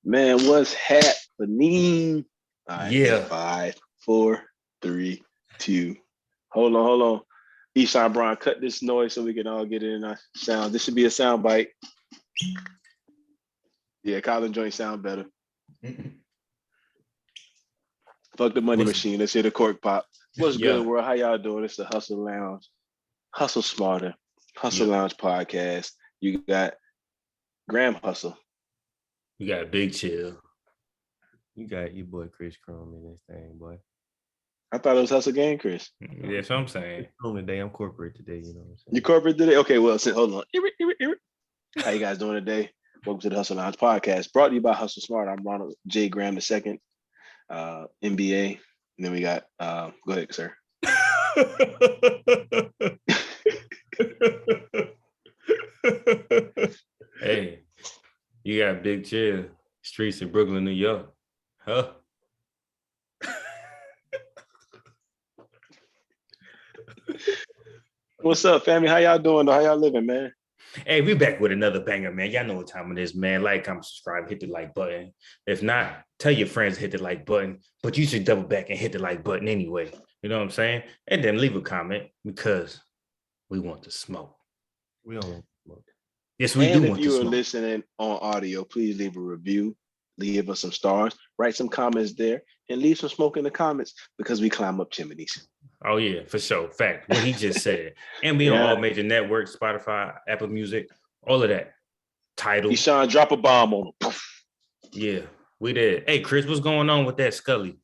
Man, what's happening? All right, Yeah. 5, 4, 3, 2. Hold on. Eshawn Brown, cut this noise so we can all get it in our sound. This should be a sound bite. Yeah, Colin joint sound better. Fuck the money What's machine. Let's hear the cork pop. What's good, yeah, world? How y'all doing? It's the Hustle Lounge, Hustle Smarter, Hustle yeah. Lounge podcast. You got Graham Hustle. You got Big Chill. You got your boy Chris Chrome in this thing, boy. I thought it was Hustle Gang, Chris. That's what I'm saying. Chrome today, I'm corporate today, you know what I'm saying? You corporate today? Okay, well, hold on. How you guys doing today? Welcome to the Hustle Lounge podcast, brought to you by Hustle Smart. I'm Ronald J. Graham II, MBA. And then we got, go ahead, sir. Hey, you got Big Chill. Streets in Brooklyn, New York. Huh? What's up, family? How y'all doing? How y'all living, man? Hey, we back with another banger, man. Y'all know what time it is, man. Like, comment, subscribe, hit the like button. If not, tell your friends to hit the like button. But you should double back and hit the like button anyway. You know what I'm saying? And then leave a comment because we want to smoke. We don't want to smoke. Yes, we And do if want to you are smoke. listening on audio, please leave a review, leave us some stars, write some comments there, and leave some smoke in the comments because we climb up chimneys. Oh, yeah, for sure. Fact. What he just said. And we on all major networks, Spotify, Apple Music, all of that. Tidal. Eshawn, drop a bomb on him. Yeah, we did. Hey, Chris, what's going on with that Scully?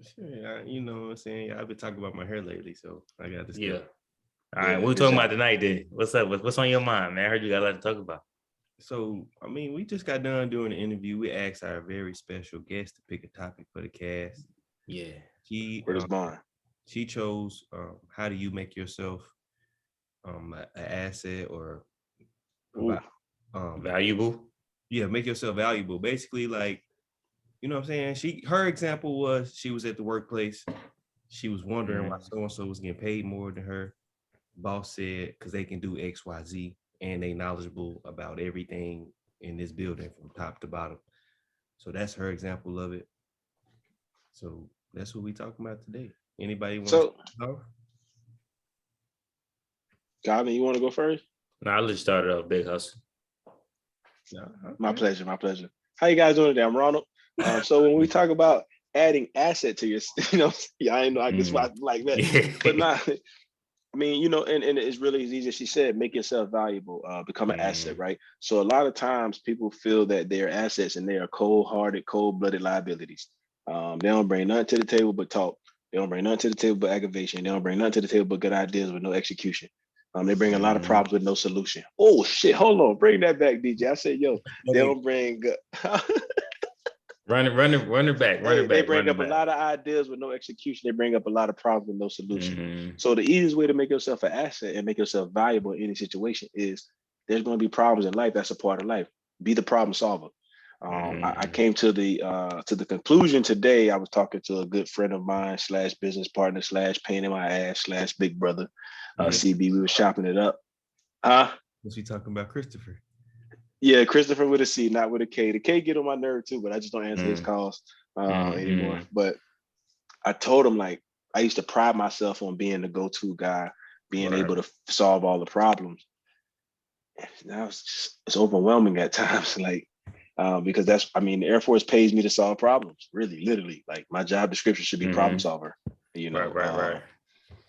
Sure, you know what I'm saying? I've been talking about my hair lately, so I got this. Yeah. All right, what we talking about tonight then? What's up? What's on your mind, man? I heard you got a lot to talk about. So, I mean, we just got done doing an interview. We asked our very special guest to pick a topic for the cast. Yeah. Where's mine? She chose how do you make yourself an asset or valuable? Yeah, make yourself valuable. Basically, like, you know what I'm saying? Her example was she was at the workplace. She was wondering why so-and-so was getting paid more than her. Boss said, because they can do X, Y, Z, and they knowledgeable about everything in this building from top to bottom. So that's her example of it. So that's what we talking about today. Anybody want to go? Calvin, you want to go first? No, I'll just start it off, Big Hustle. Okay. My pleasure. How you guys doing today? I'm Ronald. So when we talk about adding asset to your, I know I guess why I like that, but not. I mean, and it's really easy, as she said, make yourself valuable, become an asset, right? So a lot of times people feel that they're assets and they are cold-hearted, cold-blooded liabilities. They don't bring nothing to the table but talk. They don't bring nothing to the table but aggravation. They don't bring nothing to the table but good ideas with no execution. They bring a lot of problems with no solution. Oh shit! Hold on, bring that back, DJ. I said, yo, they don't bring. Run it back. They bring up a lot of ideas with no execution. They bring up a lot of problems with no solution. So the easiest way to make yourself an asset and make yourself valuable in any situation is there's going to be problems in life. That's a part of life. Be the problem solver. I came to the conclusion today. I was talking to a good friend of mine / business partner / pain in my ass / big brother, CB. We were chopping it up. Was he talking about Christopher? Yeah, Christopher with a C, not with a K. The K get on my nerve too, but I just don't answer his calls anymore. But I told him, like, I used to pride myself on being the go-to guy, being able to solve all the problems. Now it's overwhelming at times, like, because the Air Force pays me to solve problems, really, literally. Like, my job description should be problem solver, Right.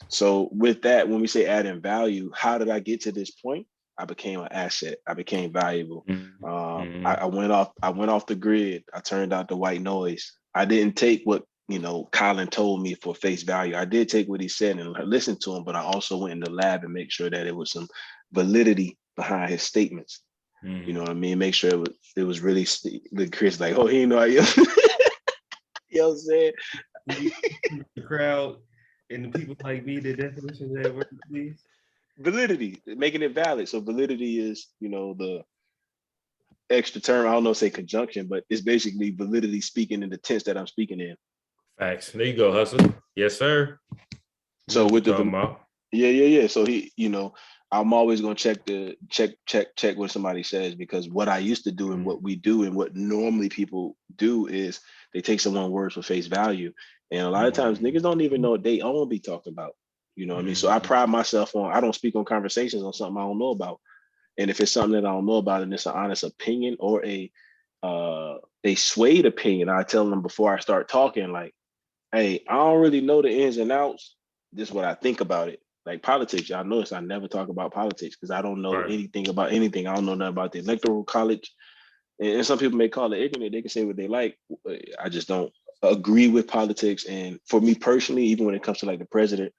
So with that, when we say adding value, how did I get to this point? I became an asset. I became valuable. I went off the grid. I turned out the white noise. I didn't take what Colin told me for face value. I did take what he said and listen to him, but I also went in the lab and make sure that it was some validity behind his statements. You know what I mean? Make sure it was really the Chris, like, oh, he know I am. You know what I'm saying? The crowd and the people like me, the definition of that word, please. Validity, making it valid. So validity is, the extra term. I don't know, say conjunction, but it's basically validity speaking in the tense that I'm speaking in. Facts. There you go, Hustle. Yes, sir. So with the yeah. So he, I'm always gonna check what somebody says, because what I used to do and what we do and what normally people do is they take someone's words for face value. And a lot of times niggas don't even know what they own be talking about. You know what I mean? So I pride myself on, I don't speak on conversations on something I don't know about. And if it's something that I don't know about and it's an honest opinion or a swayed opinion, I tell them before I start talking, like, hey, I don't really know the ins and outs. This is what I think about it. Like politics, y'all notice I never talk about politics because I don't know anything about anything. I don't know nothing about the electoral college. And some people may call it ignorant. They can say what they like. I just don't agree with politics. And for me personally, even when it comes to like the president,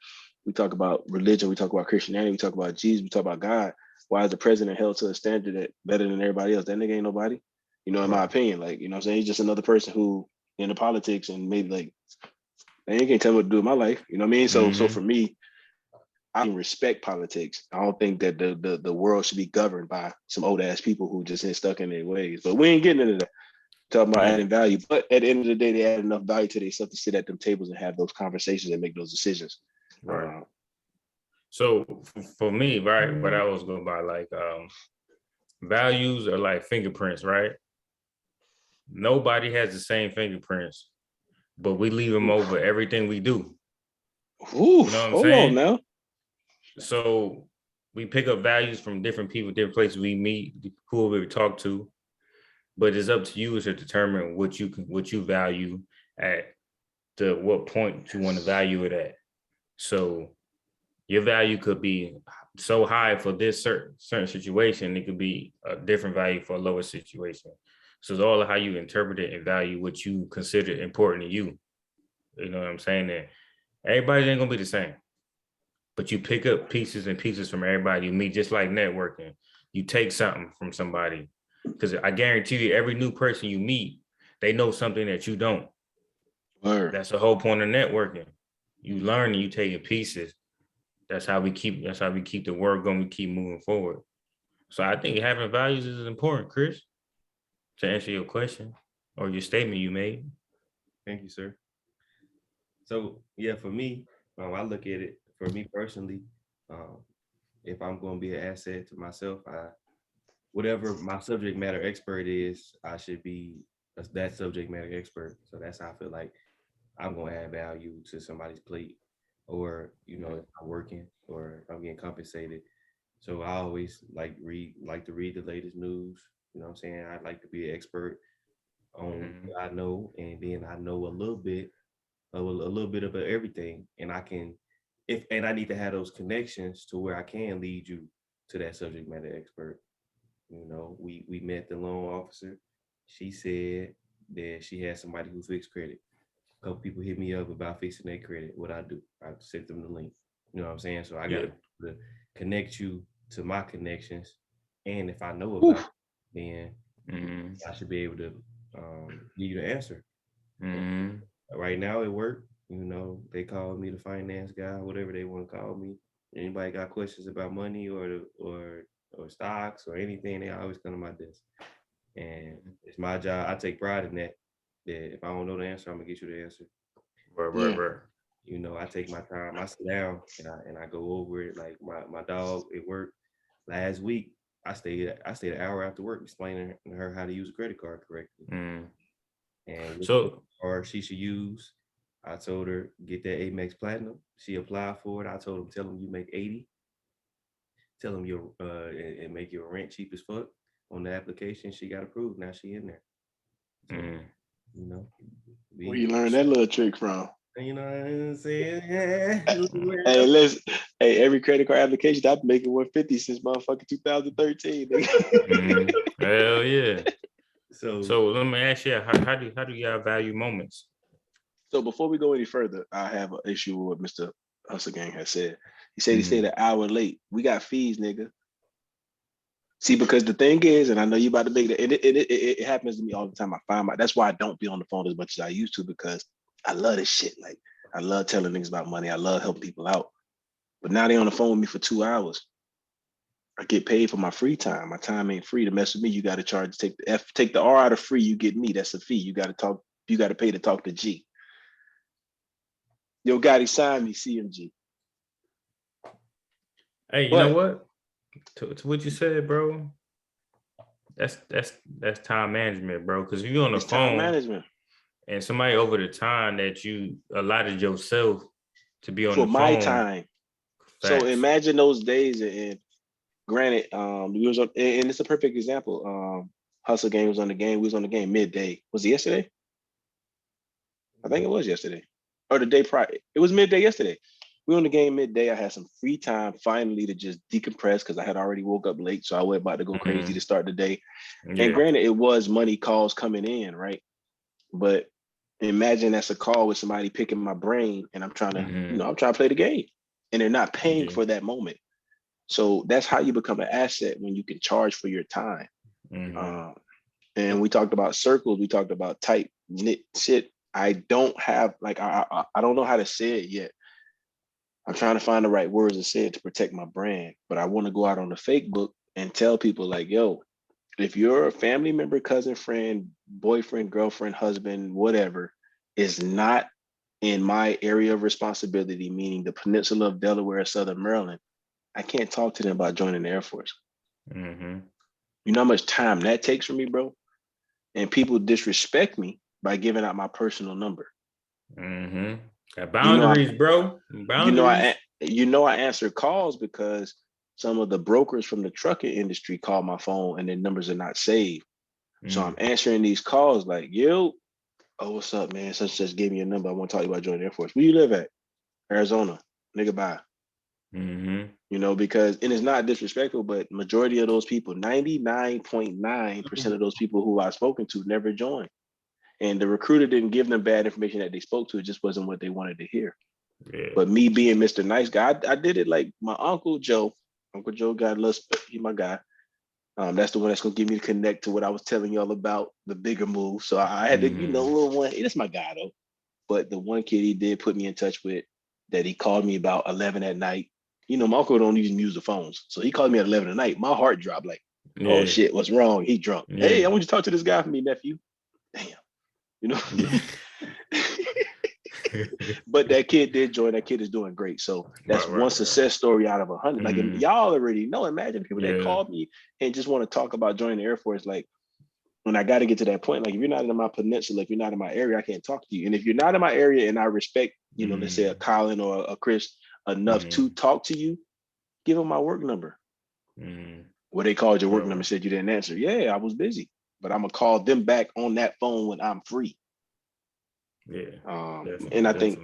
we talk about religion, we talk about Christianity, we talk about Jesus, we talk about God. Why is the president held to a standard that better than everybody else? That nigga ain't nobody. You know, in my opinion, like, you know what I'm saying? He's just another person who into politics and maybe like, man, you can't tell me what to do with my life. You know what I mean? So for me, I respect politics. I don't think that the world should be governed by some old ass people who just ain't stuck in their ways. But we ain't getting into that. Talking about adding value. But at the end of the day, they add enough value to themselves to sit at them tables and have those conversations and make those decisions. Right. So for me, right, what I was going by, like, values are like fingerprints, right? Nobody has the same fingerprints, but we leave them over everything we do. Ooh, you know what I'm saying? Now. So we pick up values from different people, different places we meet, whoever we talk to, but it's up to you to determine what you value at what point you want to value it at. So your value could be so high for this certain situation, it could be a different value for a lower situation. So it's all how you interpret it and value what you consider important to you. You know what I'm saying? That everybody ain't gonna be the same, but you pick up pieces and pieces from everybody you meet, just like networking. You take something from somebody, because I guarantee you, every new person you meet, they know something that you don't. Word. That's the whole point of networking. You learn and you taking pieces. That's how we keep the work going. We keep moving forward. So I think having values is important, Chris, to answer your question or your statement you made. Thank you, sir. So yeah, for me, I look at it, for me personally, if I'm going to be an asset to myself, whatever my subject matter expert is, I should be that subject matter expert. So that's how I feel like I'm going to add value to somebody's plate, or, you know, if I'm working or I'm getting compensated. So I always like to read the latest news. You know what I'm saying? I'd like to be an expert on what I know, and then I know a little bit of everything, and I can, and I need to have those connections to where I can lead you to that subject matter expert. You know, we met the loan officer. She said that she had somebody who fixed credit. A couple people hit me up about fixing their credit. What I do, I sent them the link. You know what I'm saying? So I got to connect you to my connections, and if I know about it, then I should be able to give you the answer. Right now at work, you know, they call me the finance guy, whatever they want to call me. Anybody got questions about money or stocks or anything, they always come to my desk. And it's my job. I take pride in that. That if I don't know the answer, I'm gonna get you the answer. Right. You know, I take my time. I sit down and I go over it. Like my dog at work last week, I stayed an hour after work explaining to her how to use a credit card correctly. And so, or she should use. I told her get that Amex Platinum. She applied for it. I told him tell him you make 80. Tell him your and make your rent cheap as fuck on the application. She got approved. Now she in there. So, you know, where you learned that little trick from? You know what I'm saying? Hey, every credit card application I've been making 150 since motherfucking 2013. Hell yeah. So let me ask you, how do y'all value moments? So before we go any further, I have an issue with what Mr. Hustle Gang has said. He said he stayed an hour late. We got fees, nigga. See, because the thing is, and I know you about to make that, it happens to me all the time. I find that's why I don't be on the phone as much as I used to, because I love this shit. Like, I love telling niggas about money. I love helping people out. But now they on the phone with me for 2 hours. I get paid for my free time. My time ain't free. To mess with me, you got to charge. Take the R out of free. You get me. That's a fee. You got to talk. You got to pay to talk to G. Yo, Gotti, sign me, CMG. Hey, you know what? To what you said, bro. That's time management, bro. Because if you're on the It's time phone management and somebody over the time that you allotted yourself to be on for the my phone, time. So facts. imagine those days, and granted, we was on, and it's a perfect example. Hustle Game was on the game. We was on the game midday. Was it yesterday? I think it was yesterday, or the day prior. It was midday yesterday. We were on the game midday. I had some free time finally to just decompress because I had already woke up late, so I was about to go crazy to start the day. And Yeah. granted, it was money calls coming in, right? But imagine that's a call with somebody picking my brain, and I'm trying to, I'm trying to play the game, and they're not paying for that moment. So that's how you become an asset when you can charge for your time. And we talked about circles. We talked about tight knit shit. I don't have like I don't know how to say it yet. I'm trying to find the right words to say it to protect my brand, but I want to go out on the fake book and tell people like, yo, if your family member, cousin, friend, boyfriend, girlfriend, husband, whatever, is not in my area of responsibility, meaning the peninsula of Delaware, Southern Maryland, I can't talk to them about joining the Air Force. You know how much time that takes for me, bro? And people disrespect me by giving out my personal number. Boundaries, bro. Boundaries. I answer calls because some of the brokers from the trucking industry call my phone and their numbers are not saved. So I'm answering these calls like, yo, oh, what's up, man? Such and such gave me a number. I want to talk to you about joining the Air Force. Where you live at? Arizona. Nigga, bye. You know, because, and it's not disrespectful, but majority of those people, 99.9% of those people who I've spoken to never joined. And the recruiter didn't give them bad information that they spoke to. It just wasn't what they wanted to hear. Yeah. But me being Mr. Nice Guy, I did it like my Uncle Joe, God loves, he's my guy. That's the one that's gonna give me to connect to what I was telling y'all about the bigger move. So I had to, little one, that's my guy though. But the one kid he did put me in touch with that he called me about 11 at night. You know, my uncle don't even use the phones. So he called me at 11 at night. My heart dropped like, oh shit, what's wrong? He drunk. Yeah. Hey, I want you to talk to this guy for me, nephew. Damn. You know? But that kid did join. That kid is doing great. So that's one success story out of 100. Like y'all already know. Imagine people that called me and just want to talk about joining the Air Force. Like when I got to get to that point, like if you're not in my peninsula, if you're not in my area, I can't talk to you. And if you're not in my area and I respect, let's say a Colin or a Chris enough to talk to you, give them my work number. Well, they called your work number and said you didn't answer. Yeah, I was busy, but I'm gonna call them back on that phone when I'm free. Yeah. And I think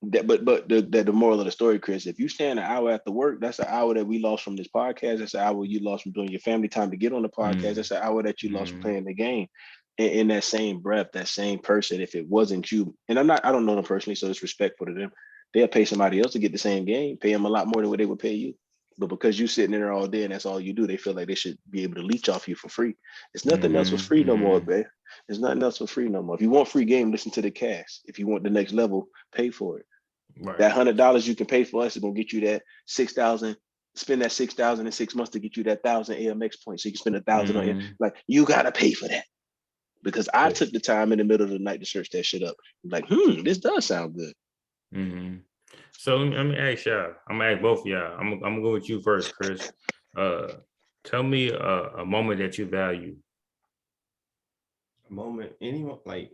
that, but the moral of the story, Chris, if you stand an hour after work, that's an hour that we lost from this podcast. That's an hour you lost from doing your family time to get on the podcast. That's an hour that you lost from playing the game. In that same breath, that same person, if it wasn't you, and I don't know them personally, so it's respectful to them. They'll pay somebody else to get the same game, pay them a lot more than what they would pay you. But because you sitting in there all day and that's all you do, they feel like they should be able to leech off you for free. It's nothing else for free no more, babe. There's nothing else for free no more. If you want free game, listen to the cast. If you want the next level, pay for it. Right. That $100 you can pay for us is gonna get you that 6,000. Spend that 6,000 in 6 months to get you that 1,000 AMX points. So you can spend 1,000 on it. Like you gotta pay for that. Because I took the time in the middle of the night to search that shit up. I'm like, this does sound good. So let me ask y'all. I'm gonna ask both of y'all. I'm gonna go with you first, Chris. Tell me a moment that you value. A moment, anyone, like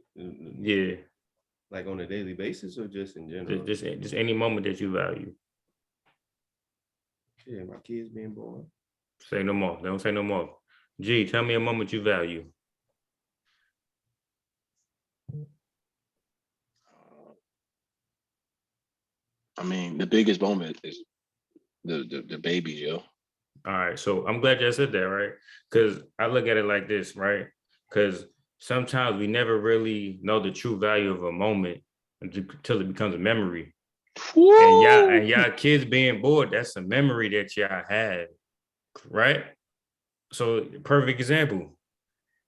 like on a daily basis or just in general? Just any moment that you value. Yeah, my kids being born. Say no more. Don't say no more. G, tell me a moment you value. I mean, the biggest moment is the baby, yo. All right, so I'm glad you said that, right? Because I look at it like this, right? Because sometimes we never really know the true value of a moment until it becomes a memory. Woo! And y'all kids being bored, that's a memory that y'all had, right? So perfect example.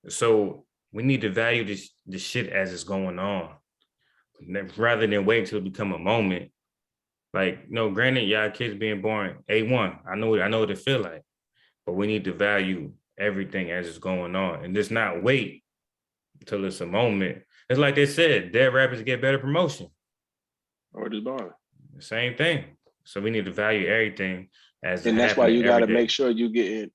So we need to value this shit as it's going on, rather than wait until it become a moment. Like, granted, y'all kids being born, A1. I know what it feel like, but we need to value everything as it's going on and just not wait until it's a moment. It's like they said, dead rappers get better promotion. Or just born. Same thing. So we need to value everything. And that's why you got to make sure you get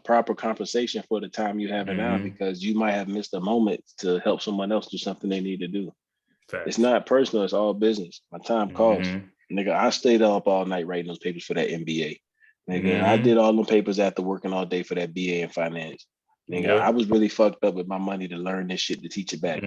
proper compensation for the time you have now, because you might have missed a moment to help someone else do something they need to do. Facts. It's not personal, it's all business. My time costs. Nigga, I stayed up all night writing those papers for that MBA. Nigga, I did all them papers after working all day for that BA in finance. Nigga, I was really fucked up with my money to learn this shit to teach it back.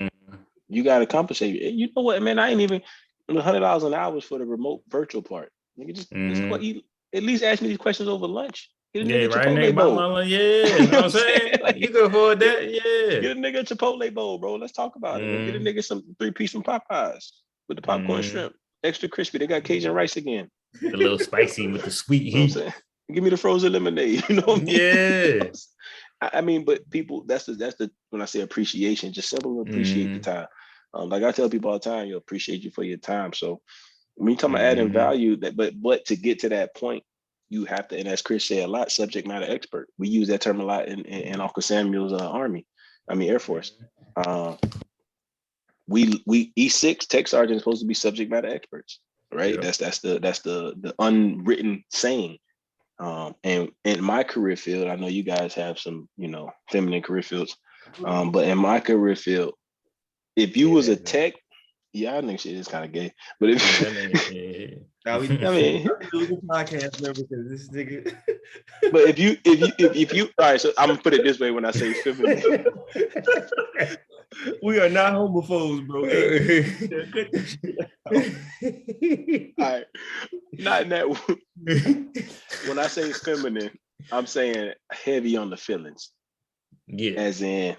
You got to compensate. You know what, man? I ain't even $100 an hour for the remote virtual part. Nigga, just go eat. At least ask me these questions over lunch. Get a nigga Chipotle bowl. Yeah, you know what I'm saying? Like, you can afford that. Yeah. Get a nigga a Chipotle bowl, bro. Let's talk about it. Get a nigga some 3-piece from Popeyes with the popcorn shrimp. Extra crispy. They got Cajun rice again. A little spicy with the sweet heat. Give me the frozen lemonade. You know what I mean? Yeah. I mean, but people, that's the when I say appreciation, just simply appreciate the time. Like I tell people all the time, you appreciate you for your time. So when you talk about adding value, but to get to that point, you have to, and as Chris said a lot, subject matter expert. We use that term a lot in Uncle Samuel's Air Force. We E6 tech sergeant is supposed to be subject matter experts, right? Yep. That's the unwritten saying. And in my career field, I know you guys have some, feminine career fields. But in my career field, if you was a tech, I think shit is kind of gay. But if podcast member because this nigga. But if you all right, so I'm gonna put it this way when I say feminine. We are not homophobes, bro. All right. Not in that. When I say feminine, I'm saying heavy on the feelings. Yeah. As in,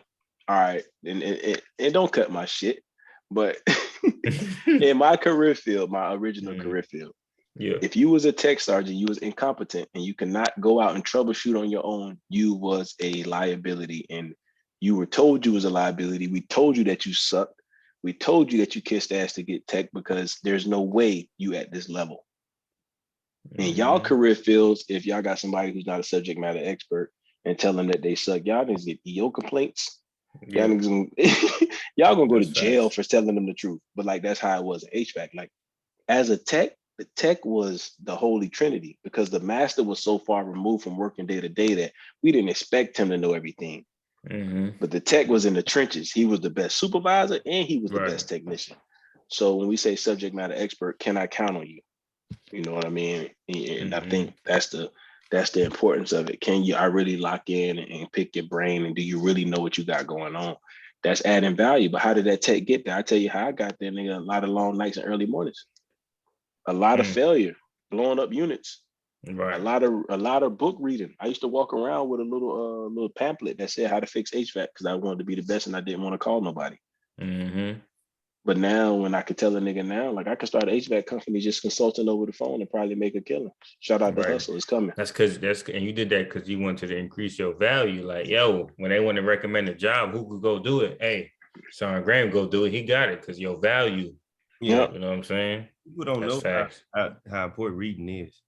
all right, and don't cut my shit, but in my career field, my original career field, if you was a tech sergeant, you was incompetent and you cannot go out and troubleshoot on your own, you was a liability, and you were told you was a liability. We told you that you sucked. We told you that you kissed ass to get tech because there's no way you at this level. In y'all career fields, if y'all got somebody who's not a subject matter expert and tell them that they suck, y'all niggas get EO complaints. Y'all gonna go to jail for telling them the truth. But like that's how it was in HVAC. Like as a tech, the tech was the holy trinity because the master was so far removed from working day to day that we didn't expect him to know everything. But the tech was in the trenches. He was the best supervisor and he was the best technician. So when we say subject matter expert, can I count on you? You know what I mean? And I think that's the importance of it. Can I really lock in and pick your brain? And do you really know what you got going on? That's adding value. But how did that tech get there? I tell you how I got there, nigga. A lot of long nights and early mornings. A lot of failure, blowing up units. Right. A lot of book reading. I used to walk around with a little pamphlet that said how to fix HVAC because I wanted to be the best and I didn't want to call nobody. But now when I could tell a nigga now, like I could start an HVAC company just consulting over the phone and probably make a killing. Shout out to Hustle, it's coming. And you did that because you wanted to increase your value. Like, yo, when they want to recommend a job, who could go do it? Hey, Sean Graham go do it. He got it because your value. Yeah. You know what I'm saying? People don't know how important reading is.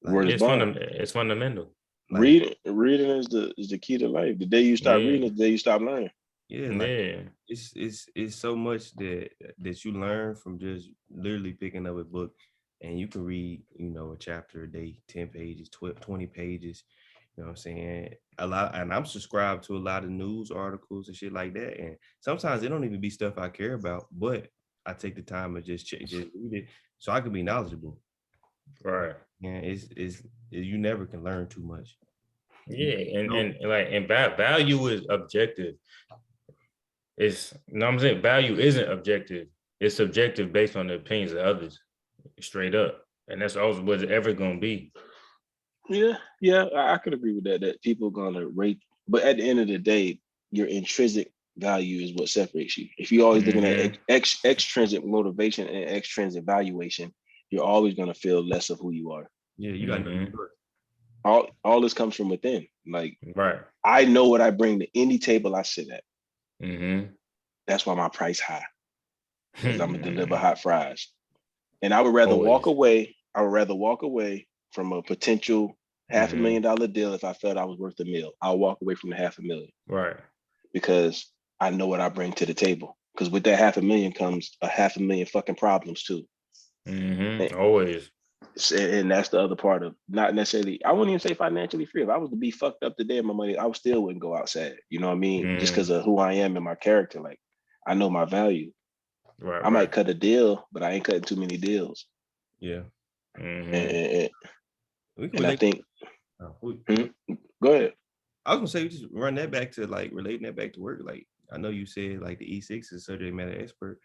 Like, it's fundamental. Like, reading is the key to life. The day you start reading is the day you stop learning. It's so much that you learn from just literally picking up a book, and you can read, a chapter a day, 10 pages, 20 pages. You know what I'm saying? A lot, and I'm subscribed to a lot of news articles and shit like that. And sometimes it don't even be stuff I care about, but I take the time to just read it so I can be knowledgeable. Right. And it's you never can learn too much. Yeah, and value is objective. I'm saying? Value isn't objective. It's subjective based on the opinions of others, straight up. And that's always what it's ever gonna be. Yeah, I could agree with that. That people are gonna rate, but at the end of the day, your intrinsic value is what separates you. If you're always looking at extrinsic motivation and extrinsic valuation, you're always gonna feel less of who you are. Yeah, you got all this comes from within. Like, right. I know what I bring to any table I sit at. That's why my price high. Because I'm gonna deliver hot fries. And I would rather walk away. I would rather walk away from a potential $500,000 deal if I felt I was worth $1 million. I'll walk away from the $500,000. Right. Because I know what I bring to the table. Because with that $500,000 comes a $500,000 fucking problems too. Always. And that's the other part of not necessarily, I wouldn't even say financially free. If I was to be fucked up today in my money, I would still wouldn't go outside. You know what I mean? Just because of who I am and my character. Like, I know my value. Right. I might cut a deal, but I ain't cutting too many deals. Yeah. And I think, go ahead. I was gonna say, just run that back to like relating that back to work. Like, I know you said like the E6 is subject matter expert,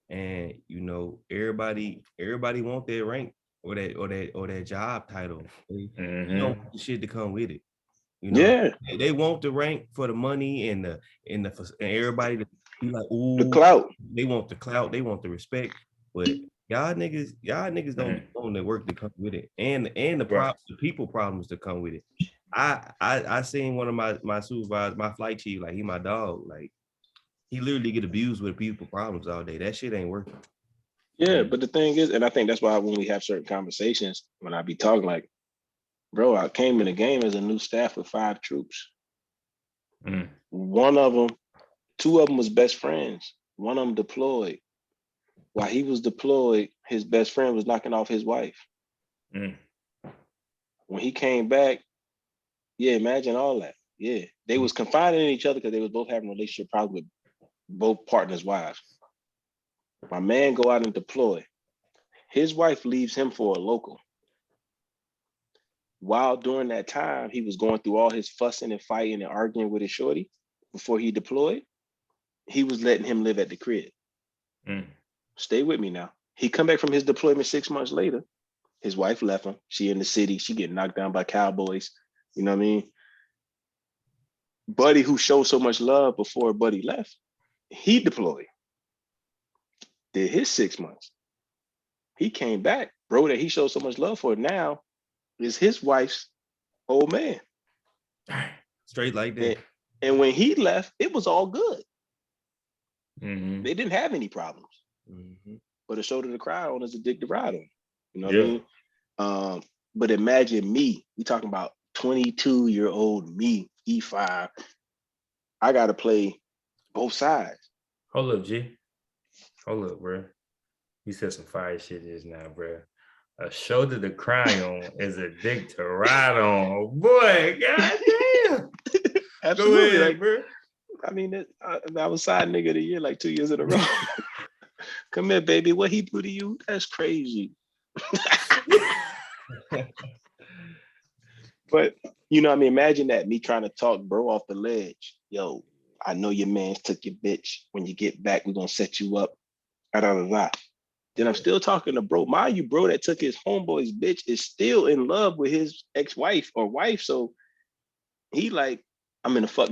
and you know everybody want that rank or that job title. They don't want the shit to come with it. You know, they want the rank for the money and everybody to be like, ooh, the clout. They want the clout, they want the respect, but y'all niggas don't want the work to come with it, and the people problems to come with it. I seen one of my supervisors, my flight chief, like he my dog, like he literally get abused with people problems all day. That shit ain't working. Yeah, but the thing is, and I think that's why when we have certain conversations, when I be talking like, bro, I came in the game as a new staff with 5 troops. One of them, 2 of them was best friends. One of them deployed. While he was deployed, his best friend was knocking off his wife. When he came back, yeah, imagine all that. Yeah, they was confiding in each other because they was both having relationship problems with both partners' wives. My man go out and deploy. His wife leaves him for a local. While during that time, he was going through all his fussing and fighting and arguing with his shorty before he deployed. He was letting him live at the crib. Stay with me now. He come back from his deployment 6 months later. His wife left him. She in the city. She getting knocked down by cowboys. You know what I mean? Buddy, who showed so much love before Buddy left, he deployed. Did his 6 months. He came back. Bro that he showed so much love for now is his wife's old man. Straight like that. And when he left, it was all good. They didn't have any problems. But a shoulder to cry on is a dick to ride on. You know what I mean? But imagine me. We talking about 22-year-old me, E5. I got to play both sides. Hold up, G. Hold up, bro. You said some fire shit just now, bro. A shoulder to cry on is a dick to ride on. Boy, goddamn. Absolutely. Go ahead, like, bro. I mean, I was side nigga of the year like 2 years in a row. Come here, baby. What he do to you? That's crazy. But, you know what I mean? Imagine that, me trying to talk bro off the ledge. Yo, I know your man took your bitch. When you get back, we're going to set you up. Then I'm still talking to bro. Mind you, bro that took his homeboy's bitch is still in love with his ex-wife or wife. So he like, I'm in a fuck.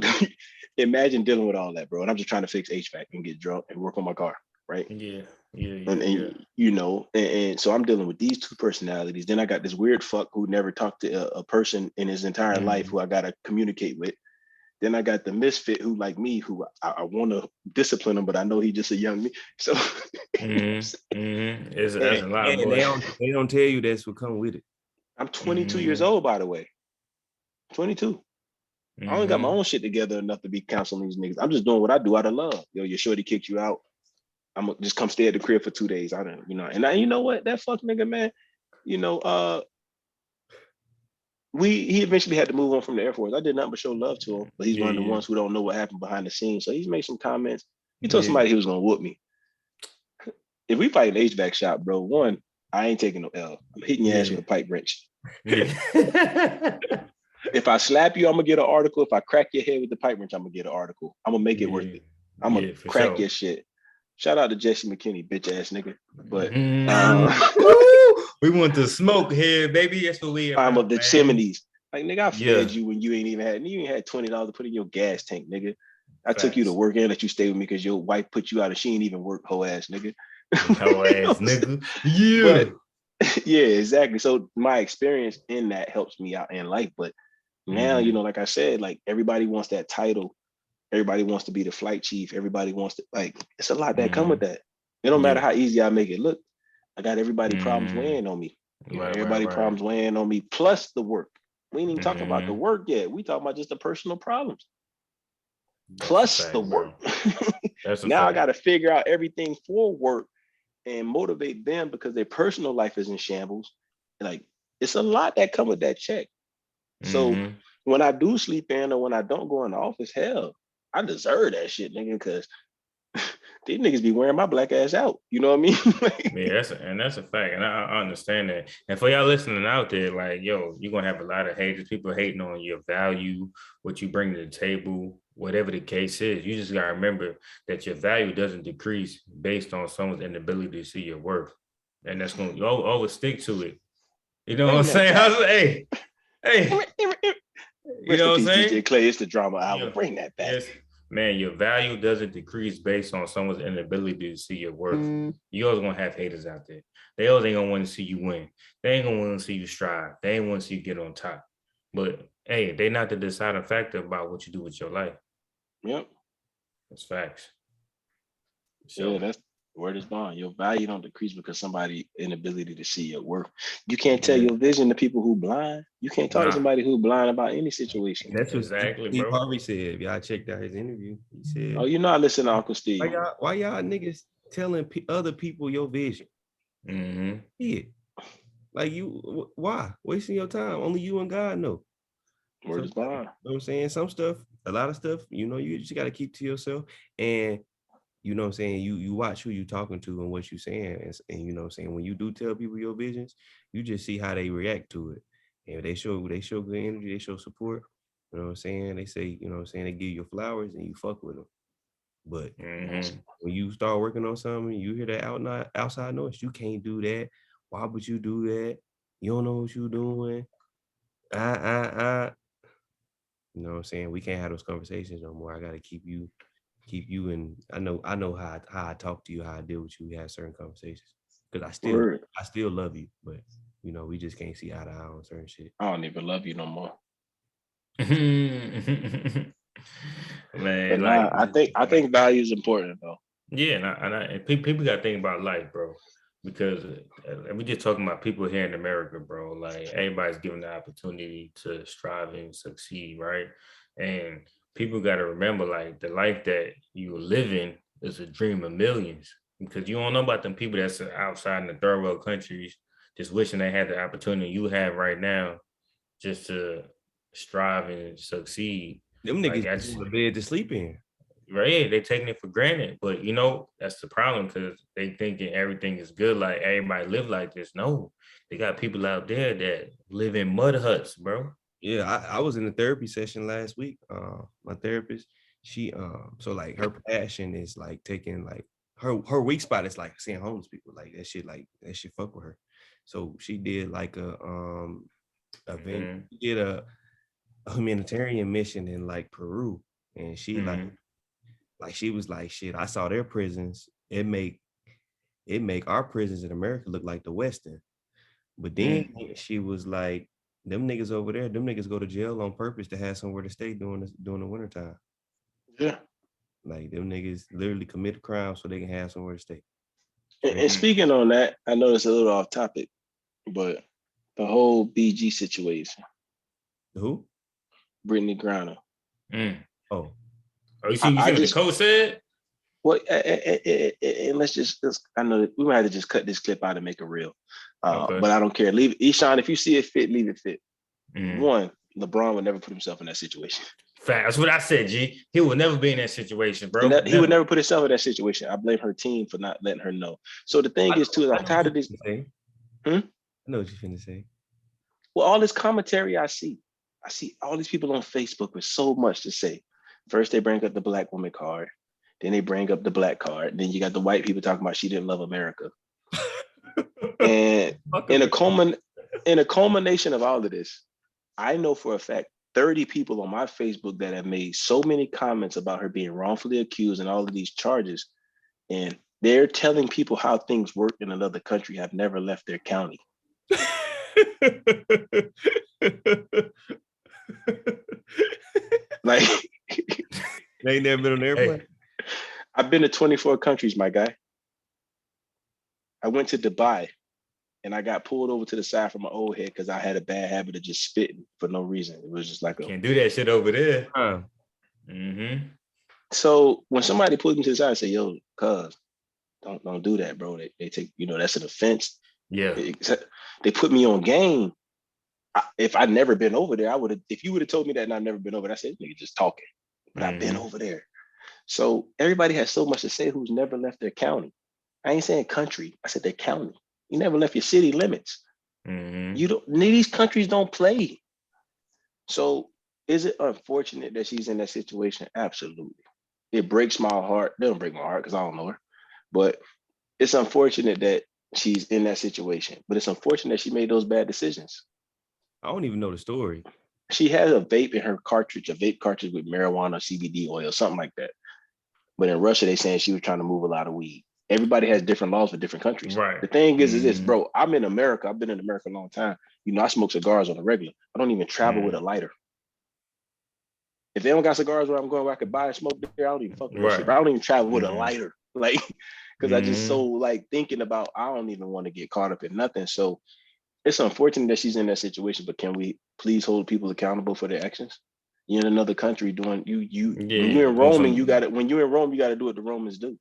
Imagine dealing with all that, bro. And I'm just trying to fix HVAC and get drunk and work on my car, right? Yeah. You know, and so I'm dealing with these 2 personalities. Then I got this weird fuck who never talked to a person in his entire life who I got to communicate with. Then I got the misfit who like me, who I want to discipline him, but I know he's just a young me. So It's a lot, and they don't tell you that's what come with it. I'm 22 years old, by the way. 22. I only got my own shit together enough to be counseling these niggas. I'm just doing what I do out of love. Yo, your shorty kicked you out. I'm gonna just come stay at the crib for 2 days. I don't, you know. And you know what? That fuck nigga, man. You know, he eventually had to move on from the Air Force. I did nothing but show love to him, but he's one of the ones who don't know what happened behind the scenes. So he's made some comments. He told somebody he was gonna whoop me. If we fight an HVAC shop, bro, one, I ain't taking no L. I'm hitting your ass with a pipe wrench. If I slap you, I'm gonna get an article. If I crack your head with the pipe wrench, I'm gonna get an article. I'm gonna make it worth it. I'm gonna crack your shit. Shout out to Jesse McKinney, bitch ass nigga. But we want to smoke here, baby. That's what we are. I'm of the chimneys. Like, nigga, I fed you when you ain't even had $20 to put in your gas tank, nigga. I took you to work and let you stay with me because your wife put you out and she ain't even work, hoe ass nigga. Hoe ass nigga. Yeah. But, yeah, exactly. So my experience in that helps me out in life. But now, you know, like I said, like everybody wants that title. Everybody wants to be the flight chief. Everybody wants to, like, it's a lot that come with that. It don't matter how easy I make it look. I got everybody problems weighing on me. You know, everybody problems weighing on me, plus the work. We ain't even talking about the work yet. We talking about just the personal problems. Plus the work. Now I got to figure out everything for work and motivate them because their personal life is in shambles. like it's a lot that come with that check. So Mm-hmm. when I do sleep in or when I don't go in the office, hell, I deserve that shit, nigga, because these niggas be wearing my black ass out. You know what I mean? Yeah, that's a fact, and I understand that. And for y'all listening out there, like, yo, you're gonna have a lot of haters, people hating on your value, what you bring to the table, whatever the case is. You just gotta remember that your value doesn't decrease based on someone's inability to see your worth, and that's gonna you always stick to it. You know what I'm Bring that saying? back. Hey, you Rest know in what I'm peace, saying? DJ Clay. It's the drama hour. Yeah. Bring that back. Yes, man, your value doesn't decrease based on someone's inability to see your worth. You always gonna have haters out there. They always ain't gonna want to see you win. They ain't gonna want to see you strive. They ain't want to see you get on top. But hey, they not the deciding factor about what you do with your life. Yep. That's facts. Yeah, So that's word is bond. Your value don't decrease because somebody inability to see your worth. You can't tell yeah, your vision to people who blind. You can't talk to nah, somebody who blind about any situation. And that's what exactly, Steve bro. Harvey said. If y'all checked out his interview, he said, Oh, you know I listen to Uncle why Steve. y'all niggas telling other people your vision? Mm-hmm. Yeah. Like why? Wasting your time. Only you and God know. Word is bond. You know what I'm saying? Some stuff, a lot of stuff, you just gotta keep to yourself. And you know what I'm saying, you watch who you talking to and what you saying. And you know what I'm saying, when you do tell people your visions, you just see how they react to it. And they show good energy, they show support. You know what I'm saying? They say, you know what I'm saying, they give you flowers and you fuck with them. But Mm-hmm. when you start working on something, you hear that outside noise. You can't do that. Why would you do that? You don't know what you're doing. You know what I'm saying? We can't have those conversations no more. I gotta keep you and I know how I talk to you, how I deal with you. We have certain conversations. Because Word. I still love you, but you know, we just can't see eye to eye on certain shit. I don't even love you no more. Man, But like, nah, I think value is important though. yeah, and people got to think about life, bro, because we just talking about people here in America, bro. Like everybody's given the opportunity to strive and succeed, right? And people got to remember, like the life that you're living is a dream of millions, because you don't know about them people that's outside in the third world countries, just wishing they had the opportunity you have right now, just to strive and succeed. Them Like niggas that's just want a bed to sleep in. right. They taking it for granted, but you know that's the problem because they thinking everything is good. Like everybody live like this. No, they got people out there that live in mud huts, bro. Yeah, I was in a therapy session last week. My therapist, she so like her passion is like taking like her weak spot is like seeing homeless people. Like that shit fuck with her. So she did like a event, Mm-hmm. she did a humanitarian mission in like Peru. And she Mm-hmm. like she was like, shit, I saw their prisons. It make our prisons in America look like the Western. But then she was like, them niggas over there, them niggas go to jail on purpose to have somewhere to stay during the wintertime. Yeah. Like them niggas literally commit a crime so they can have somewhere to stay. And Mm-hmm. speaking on that, I know it's a little off topic, but the whole BG situation, Who? Brittany Griner. Mm. Oh, You I, see I what the just coach said? well, and I know that we might have to just cut this clip out and make it real, Okay. but I don't care. Leave it, Eshawn. If you see it fit, leave it fit. Mm. One, LeBron would never put himself in that situation. Fact. That's what I said, G. He will never be in that situation, And bro. that, he would Never. never put himself in that situation. I blame her team for not letting her know. So the thing is, too, is I'm I know tired what of this. you finna say. Hmm? I know what you finna say. Well, all this commentary I see all these people on Facebook with so much to say. First, they bring up the black woman card. Then they bring up the black card. Then you got the white people talking about she didn't love America. And in a culmination of all of this, I know for a fact 30 people on my Facebook that have made so many comments about her being wrongfully accused and all of these charges. And they're telling people how things work in another country have never left their county. Like They ain't never been on an airplane. Hey. I've been to 24 countries, my guy. I went to Dubai and I got pulled over to the side from my old head because I had a bad habit of just spitting for no reason. It was just like Can't do that shit over there. Mm-hmm. So when somebody pulls me to the side and say, yo, cuz, don't do that, bro. They take, that's an offense. Yeah. They put me on game. If I'd never been over there, I would have. If you would have told me that and I've never been over there, I said, "Nigga, just talking." But I've been over there. So everybody has so much to say who's never left their county. I ain't saying country. I said their county. You never left your city limits. You don't. These countries don't play. So is it unfortunate that she's in that situation? Absolutely. It breaks my heart. It doesn't break my heart because I don't know her, but it's unfortunate that she's in that situation. But it's unfortunate that she made those bad decisions. I don't even know the story. She has a vape in her cartridge, a vape cartridge with marijuana, CBD oil, something like that. But in Russia, they saying she was trying to move a lot of weed. Everybody has different laws for different countries. Right. The thing is this, bro. I'm in America. I've been in America a long time. You know, I smoke cigars on a regular. I don't even travel with a lighter. If they don't got cigars where I'm going, where I could buy and smoke there, I don't even fuck with that shit. But I don't even travel with a lighter, like, because I just so like thinking about. I don't even want to get caught up in nothing. So it's unfortunate that she's in that situation. But can we please hold people accountable for their actions? You're in another country doing when you're in Rome and you got it. When you're in Rome, you got to do what the Romans do.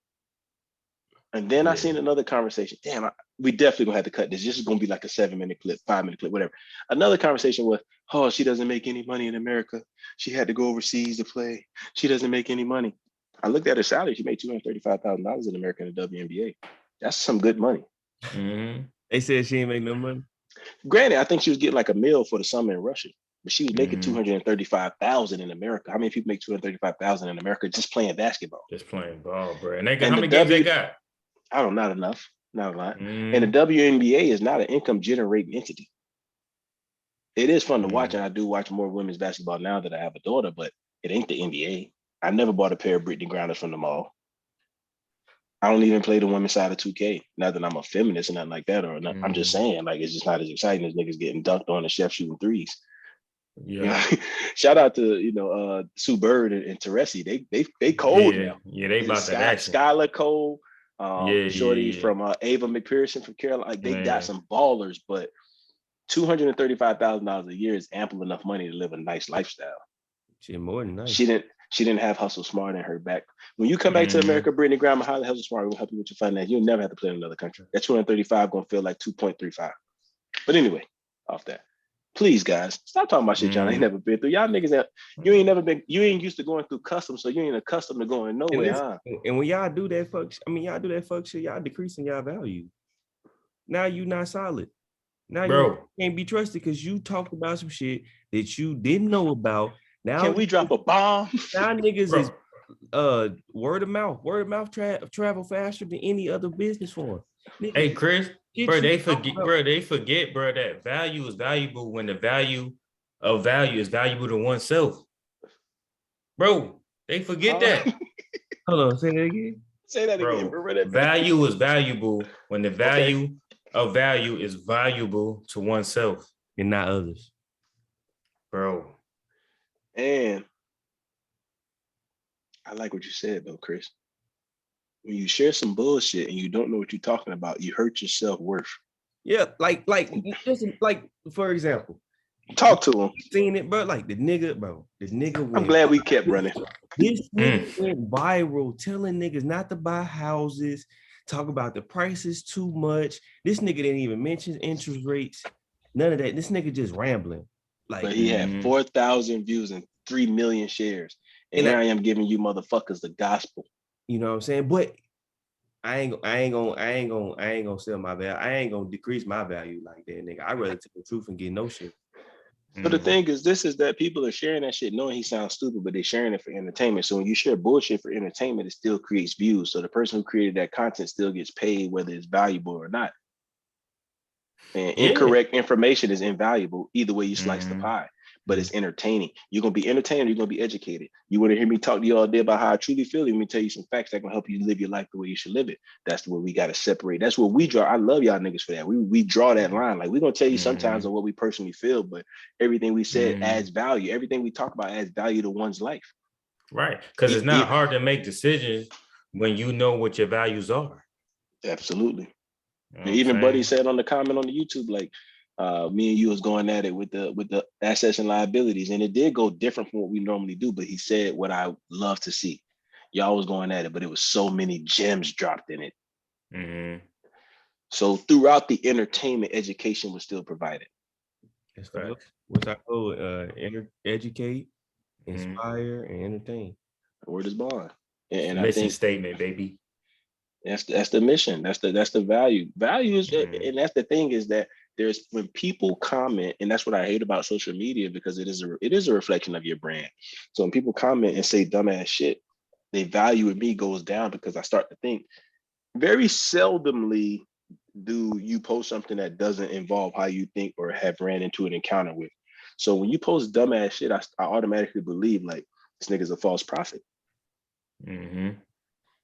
And then I seen another conversation. Damn, we definitely gonna have to cut this. This is gonna be like a 7-minute clip, 5-minute clip, whatever. Another conversation was, oh, she doesn't make any money in America. She had to go overseas to play. She doesn't make any money. I looked at her salary. She made $235,000 in America in the WNBA. That's some good money. They said she ain't make no money. Granted, I think she was getting like a meal for the summer in Russia, but she was making $235,000 in America. How many people make $235,000 in America just playing basketball? Just playing ball, bro. And they got how many games they got? I don't know, not enough. Not a lot. And the WNBA is not an income generating entity. It is fun to watch, and I do watch more women's basketball now that I have a daughter, but it ain't the NBA. I never bought a pair of Brittany Grinders from the mall. I don't even play the women's side of 2K. Not that I'm a feminist or nothing like that, or not. I'm just saying, like, it's just not as exciting as niggas getting dunked on and chef shooting threes. Yeah. You know? Shout out to Sue Bird and Teresi. They cold now. Yeah, they about that action. Skylar Cole. Shorty from Ava McPherson from Carolina, like they got some ballers, but $235,000 a year is ample enough money to live a nice lifestyle. She more than nice. She didn't have Hustle Smart in her back. When you come back to America, Brittany Graham, highly Hustle Smart will help you with your finance. You'll never have to play in another country. That 235 gonna feel like 2.35. But anyway, off that. Please, guys, stop talking about shit y'all ain't never been through. Y'all niggas, you ain't used to going through customs, so you ain't accustomed to going nowhere, huh? And when y'all do that fuck shit, y'all decreasing y'all value. Now you not solid. Now you can't be trusted because you talked about some shit that you didn't know about. Now can we drop a bomb? Now niggas is word of mouth travel faster than any other business form. Niggas, hey Chris, they forget, bro, that value is valuable when the value of value is valuable to oneself. Bro, they forget that. Hold on, say that again. Say that again, bro. Value is valuable when the value of value is valuable to oneself and not others. Bro. And I like what you said though, Chris. When you share some bullshit and you don't know what you're talking about, you hurt your self-worth. Yeah, like just like for example. Talk to him. Seen it, bro. Like the nigga went. I'm glad we kept running. This nigga went viral telling niggas not to buy houses, talk about the prices too much. This nigga didn't even mention interest rates. None of that. This nigga just rambling. Like, but he had 4,000 views and 3 million shares. And here I am giving you motherfuckers the gospel. You know what I'm saying? But I ain't gonna sell my value. I ain't gonna decrease my value like that, nigga. I'd rather tell the truth and get no shit. So the thing is, that people are sharing that shit knowing he sounds stupid, but they're sharing it for entertainment. So when you share bullshit for entertainment, it still creates views. So the person who created that content still gets paid, whether it's valuable or not. And incorrect information is invaluable either way you slice the pie, but it's entertaining. You're going to be entertained, you're going to be educated. You want to hear me talk to you all day about how I truly feel? Let me tell you some facts that can help you live your life the way you should live it. That's where we got to separate. That's what we draw. I love y'all niggas for that. We draw that line. Like, we're going to tell you sometimes on what we personally feel, but everything we said adds value. Everything we talk about adds value to one's life. Right. Because it's not hard to make decisions when you know what your values are. Absolutely. Even Buddy said on the comment on the YouTube, like, me and you was going at it with the assets and liabilities, and it did go different from what we normally do. But he said what I love to see. Y'all was going at it, but it was so many gems dropped in it. So throughout the entertainment, education was still provided. That's the what's our goal? Educate, inspire, and entertain. Word is bond. It's the And I mission think statement, baby. that's the mission. That's the value. Value is, and that's the thing is that there's when people comment, and that's what I hate about social media because it is a reflection of your brand. So when people comment and say dumbass shit, the value in me goes down because I start to think very seldomly do you post something that doesn't involve how you think or have ran into an encounter with. So when you post dumbass shit, I automatically believe like this nigga's a false prophet. And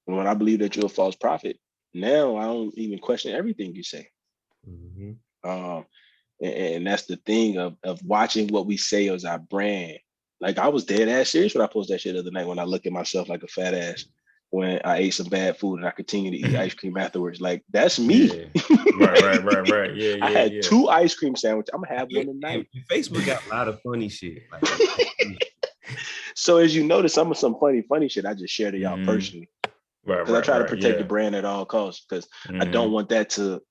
when I believe that you're a false prophet, now I don't even question everything you say. And that's the thing of watching what we say as our brand. Like I was dead ass serious when I posted that shit the other night when I look at myself like a fat ass when I ate some bad food and I continue to eat ice cream afterwards. Like that's me. Yeah. Right. Yeah. I had 2 ice cream sandwiches. I'm gonna have one tonight. Facebook got a lot of funny shit. Like, so as you notice, some of some funny shit I just share to y'all personally. Because I try to protect the brand at all costs because I don't want that to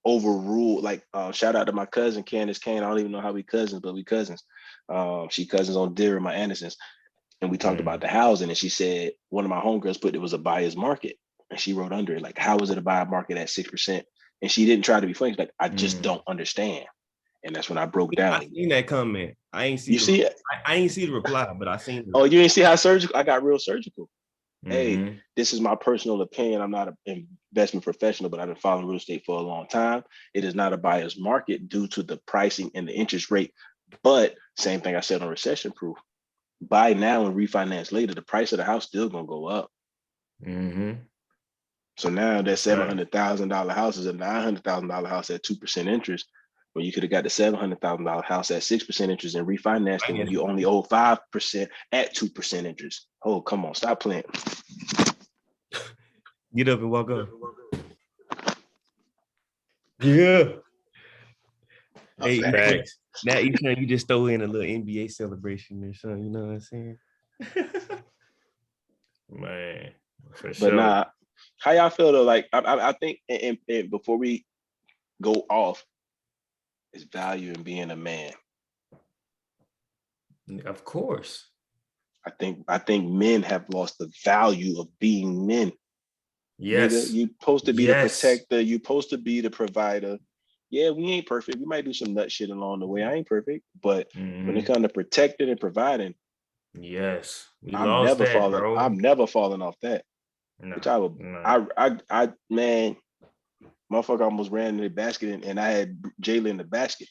overrule. Like shout out to my cousin Candace Kane. I don't even know how we cousins, but we cousins. She cousins on Deer, my Andersons. And we talked about the housing, and she said one of my homegirls put it was a buyer's market, and she wrote under it like, "How is it a buyer market at 6%?" And she didn't try to be funny. She's like, "I just don't understand." And that's when I broke down. I seen that comment. I ain't see. You see it? I ain't see the reply, but I seen it. Oh, you didn't see how surgical? I got real surgical. Hey, this is my personal opinion. I'm not an investment professional, but I've been following real estate for a long time. It is not a buyer's market due to the pricing and the interest rate. But same thing I said on recession proof. Buy now and refinance later. The price of the house still gonna go up. So now that $700,000 house is a $900,000 house at 2% interest, where you could have got the $700,000 house at 6% interest and refinanced it when you only owe 5% at 2% interest. Oh, come on, stop playing. Get up and walk up. Yeah. Hey, now you just throw in a little NBA celebration or something, you know what I'm saying? Man, for sure. But nah, how y'all feel though? Like I think, and before we go off, is value in being a man. Of course. I think men have lost the value of being men. Yes. Nigga, you're supposed to be the protector. You're supposed to be the provider. Yeah, we ain't perfect. We might do some nut shit along the way. I ain't perfect, but when it comes to protecting and providing, yes, I'm never falling off that. No, which I man, motherfucker almost ran into the basket, and I had Jayla in the basket.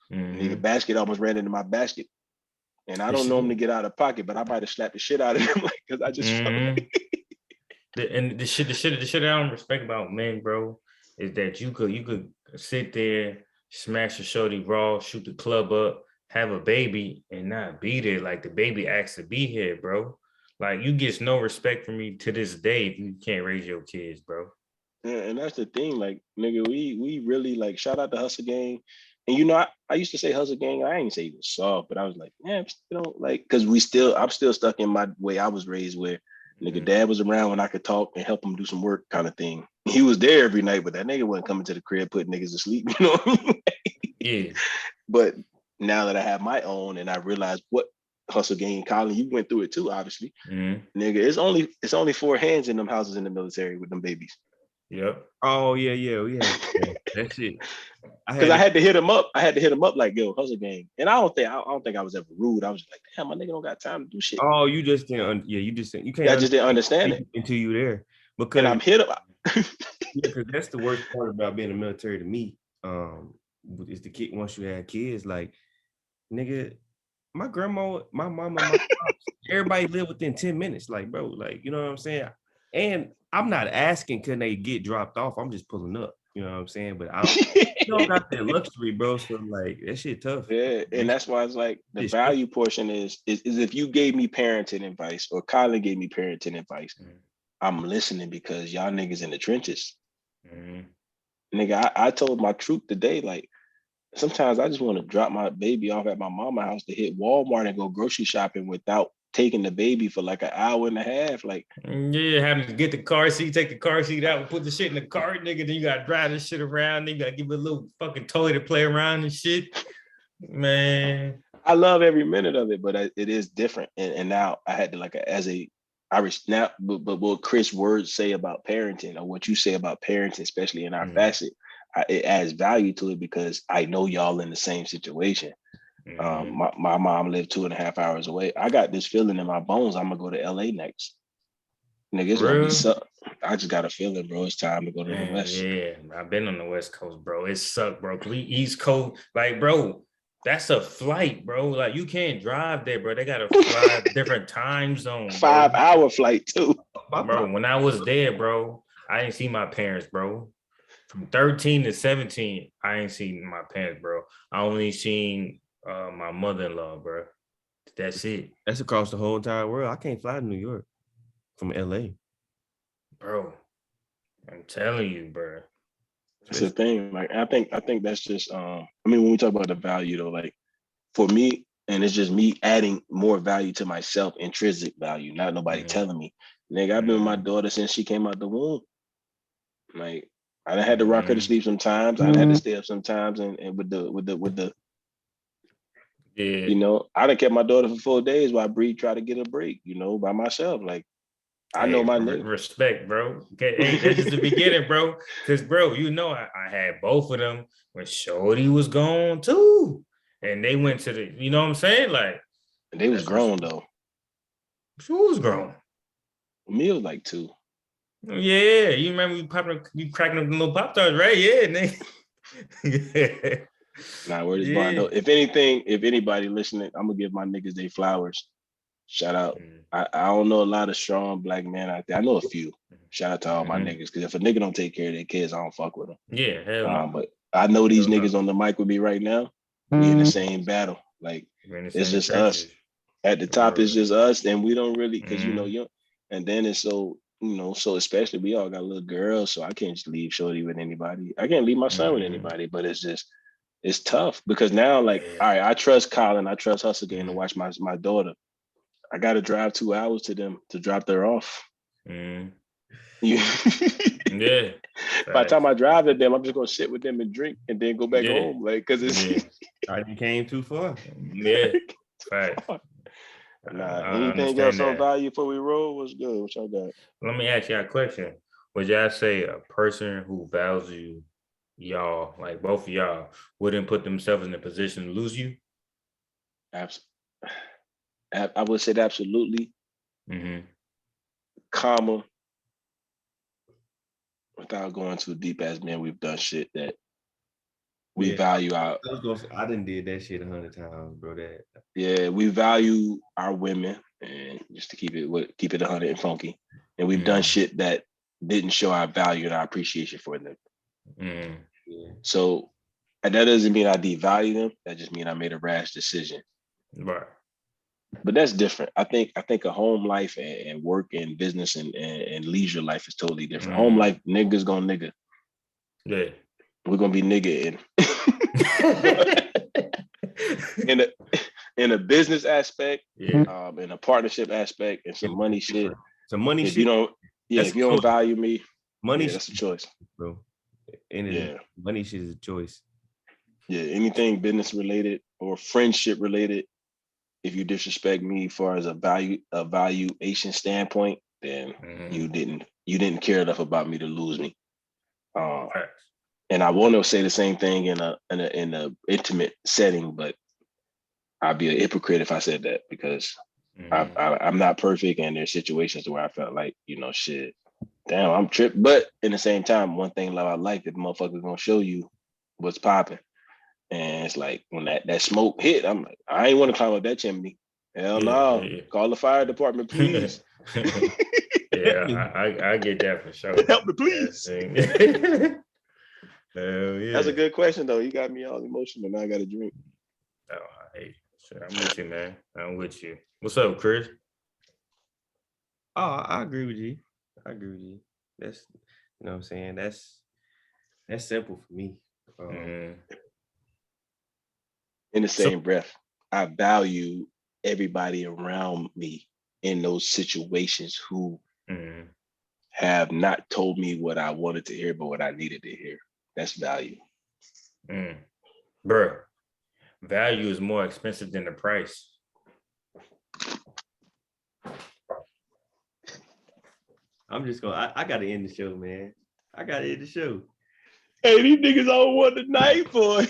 The basket almost ran into my basket, and I don't normally get out of pocket, but I might have slapped the shit out of him because I just felt like the shit I don't respect about men, bro, is that you could sit there, smash a shorty raw, shoot the club up, have a baby, and not be there. Like the baby asked to be here, bro. Like you get no respect from me to this day if you can't raise your kids, bro. Yeah, and that's the thing. Like, nigga, we really like shout out the Hustle Gang. And you know, I used to say Hustle Gang. I ain't say it was soft, but I was like, man, you know, like, because I'm still stuck in my way I was raised where nigga dad was around when I could talk and help him do some work kind of thing. He was there every night, but that nigga wasn't coming to the crib putting niggas to sleep, you know what I mean? Yeah. But now that I have my own and I realize what Hustle Gang, Colin, you went through it too, obviously. Nigga, it's only 4 hands in them houses in the military with them babies. Yep. Oh yeah. That's it. Because I had to hit him up. I had to hit him up like, yo, Hustle Gang. And I don't think I was ever rude. I was just like, damn, my nigga don't got time to do shit. Oh, you just didn't. You can't. I just didn't understand it until you there. Because and I'm hit up. Because that's the worst part about being in the military to me. Is the kid once you have kids, like, nigga, my grandma, my mama, my pops, everybody live within 10 minutes. Like, bro, like, you know what I'm saying? And I'm not asking can they get dropped off. I'm just pulling up. You know what I'm saying? But I don't got that luxury, bro. So like that shit tough. Yeah, and that's why it's like the value portion is if you gave me parenting advice or Colin gave me parenting advice, I'm listening because y'all niggas in the trenches. Nigga, I told my troop today, like, sometimes I just want to drop my baby off at my mama's house to hit Walmart and go grocery shopping without taking the baby for like an hour and a half. Like, yeah, having to get the car seat, take the car seat out, put the shit in the car, nigga. Then you gotta drive this shit around. Then you gotta give it a little fucking toy to play around and shit. Man, I love every minute of it, but it is different. And now I had to like as a Irish now, but what Chris words say about parenting, or what you say about parenting, especially in our facet, it adds value to it because I know y'all in the same situation. My mom lived 2.5 hours away. I got this feeling in my bones. I'm gonna go to LA next. Nigga, it's gonna be I just got a feeling, bro. It's time to go to the West. Yeah, I've been on the West Coast, bro. It sucked, bro. East Coast, like, bro, that's a flight, bro. Like, you can't drive there, bro. They gotta fly different time zones. 5-hour flight too, bro. When I was there, bro, I didn't see my parents, bro. From 13 to 17, I ain't seen my parents, bro. I only seen my mother-in-law, bro. That's it. That's across the whole entire world. I can't fly to New York from LA. Bro, I'm telling you, bro. That's the thing. Like, I think that's just I mean, when we talk about the value though, like for me, and it's just me adding more value to myself, intrinsic value, not nobody telling me. Nigga, I've been with my daughter since she came out the womb. Like, I done had to rock her to sleep sometimes. I had to stay up sometimes, and with the yeah, you know, I done kept my daughter for 4 days while Bree tried to get a break, you know, by myself. Like, I know my nigga. Respect, bro. Okay, hey, that's just the beginning, bro. Because, bro, you know, I had both of them when Shorty was gone too, and they went to the, you know what I'm saying? Like, and they was grown though. She was grown. Me was like 2. Yeah, you remember you cracking up the little Pop Tarts, right? Yeah, nigga. Nah, where this Bondo? If anything, if anybody listening, I'm gonna give my niggas their flowers. Shout out. I don't know a lot of strong black men out there. I know a few. Shout out to all my niggas. Because if a nigga don't take care of their kids, I don't fuck with them. Yeah, hell no. But I know these niggas on the mic with me right now. We in the same battle. Like, it's just us. At the top, it's just us, and we don't really, because you know, and then it's so, you know, so especially we all got little girls, so I can't just leave Shorty with anybody. I can't leave my son with anybody, but it's just, it's tough because now, like, all right, I trust Colin, I trust Hustle Game to watch my daughter. I got to drive 2 hours to them to drop her off. Yeah. By the time I drive to them, I'm just gonna sit with them and drink and then go back home, like, because it's You came too far. Yeah, right. Nah, anything else on value before we roll? What's good? What y'all got? Let me ask y'all a question. Would y'all say a person who values y'all, like both of y'all, wouldn't put themselves in a position to lose you? I would say absolutely. Comma. Without going too deep, as men, we've done shit that we value our. I done did that shit 100 times, bro. We value our women, and just to keep it 100 and funky, and we've done shit that didn't show our value and our appreciation for them. So, and that doesn't mean I devalue them. That just means I made a rash decision. Right. But that's different. I think a home life and work and business and leisure life is totally different. Home life, niggas gonna nigga. Yeah. We're gonna be nigga in a business aspect, in a partnership aspect, and some money shit. Some money if shit. You don't, if you don't value me, money. That's a choice, bro. Money shit is a choice. Yeah, anything business related or friendship related. If you disrespect me as far as a valuation standpoint, then you didn't care enough about me to lose me. And I want to say the same thing in a intimate setting, but I'd be a hypocrite if I said that because I'm not perfect, and there's situations where I felt like, you know, shit, damn, I'm tripped. But in the same time, one thing I like that motherfucker's gonna show you what's popping. And it's like when that smoke hit, I'm like, I ain't want to climb up that chimney. Hell no. Yeah. Call the fire department, please. I get that for sure. Help me, please. Hell yeah. That's a good question, though. You got me all emotional. Now I got to drink. Oh, I'm with you, man. I'm with you. What's up, Chris? Oh, I agree with you. That's, you know what I'm saying? That's simple for me. In the same breath, I value everybody around me in those situations who Mm. have not told me what I wanted to hear, but what I needed to hear. That's value. Mm. Bruh, value is more expensive than the price. I'm just gonna. I gotta end the show, man. I gotta end the show. Hey, these niggas all want tonight, boy.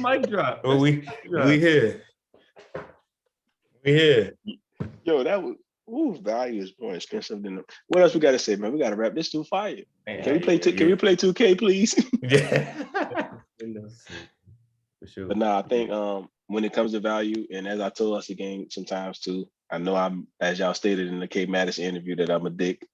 Mic drop. Well, we here. We here. Yo, that was value is more expensive than what else we gotta say, man? We gotta wrap this to fire. Man, Can we play yeah. Can we play 2K, please? Yeah. For sure. But no, I think when it comes to value, and as I told us again sometimes too, I know I'm, as y'all stated in the K Madison interview, that I'm a dick.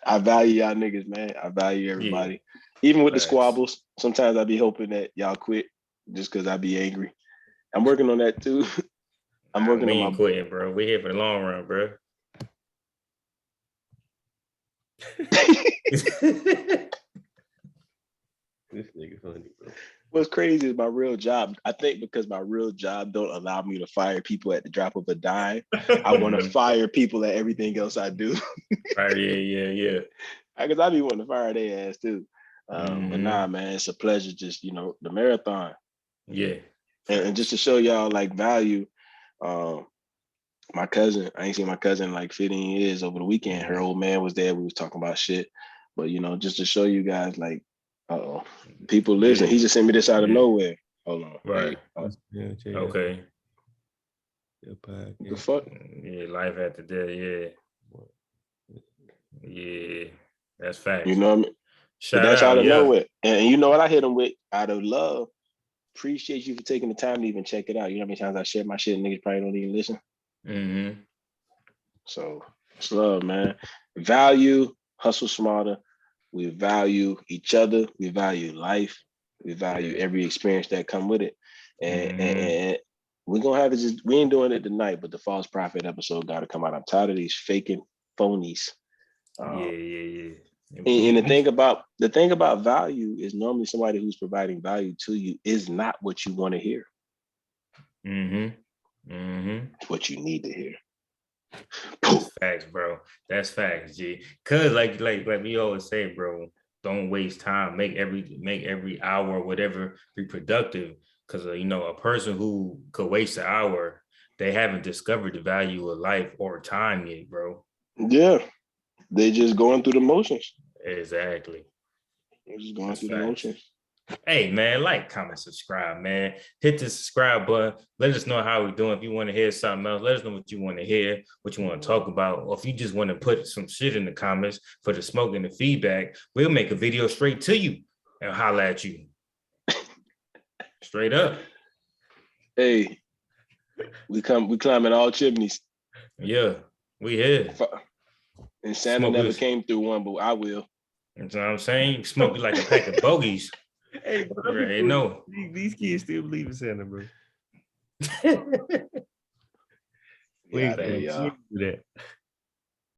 I value y'all niggas, man. I value everybody. Yeah. Even with the squabbles, sometimes I be hoping that y'all quit just because I be angry. I'm working on that too. I'm working on my quitting, bro. We here for the long run, bro. This nigga funny, bro. What's crazy is my real job. I think because my real job don't allow me to fire people at the drop of a dime, I want to fire people at everything else I do. Right? Yeah. Because I be wanting to fire their ass too. But nah, man, it's a pleasure. Just the marathon. Yeah. And just to show y'all like value, my cousin, I ain't seen my cousin in like 15 years over the weekend. Her old man was there. We was talking about shit. But just to show you guys like, people listen. He just sent me this out of nowhere. Hold on. Right. Hey, okay. What the fuck? Yeah, life after death, yeah. That's facts. You know what I mean? But that's out of nowhere. And you know what I hit him with? Out of love. Appreciate you for taking the time to even check it out. You know how many times I share my shit and niggas probably don't even listen? Mm-hmm. So it's love, man. Value, hustle smarter. We value each other. We value life. We value every experience that come with it. And we're going to have it we ain't doing it tonight, but the False Prophet episode got to come out. I'm tired of these faking phonies. Yeah. And the thing about value is normally somebody who's providing value to you is not what you want to hear. It's what you need to hear. That's facts, bro. That's facts, G. Cause like we always say, bro, don't waste time. Make every hour, whatever, be productive. Cause a person who could waste an hour, they haven't discovered the value of life or time yet, bro. Yeah, they just going through the motions. Exactly. They're just going through the motions. Hey, man, like, comment, subscribe, man. Hit the subscribe button. Let us know how we're doing. If you want to hear something else, let us know what you want to hear, what you want to talk about. Or if you just want to put some shit in the comments for the smoke and the feedback, we'll make a video straight to you and holler at you. Straight up. Hey, we climbing all chimneys. Yeah, we here. And Santa never came through one, but I will. You know what I'm saying? Smoke like a pack of bogeys. Hey, bro, right, no. These kids still believe in Santa, bro. We gotta do that.